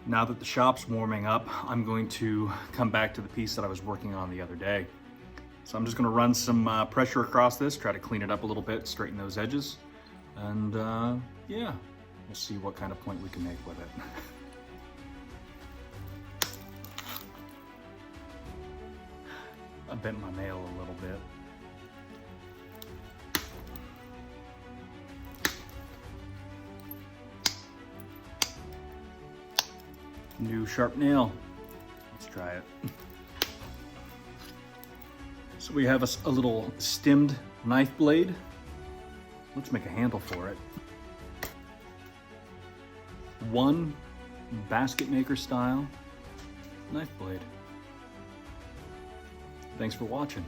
Now that the shop's warming up, I'm going to come back to the piece that I was working on the other day. So I'm just gonna run some pressure across this, try to clean it up a little bit, straighten those edges, and yeah, we'll see what kind of point we can make with it. I bent my nail a little bit. New sharp nail. Let's try it. So we have a little stemmed knife blade. Let's make a handle for it. One basket maker style knife blade. Thanks for watching.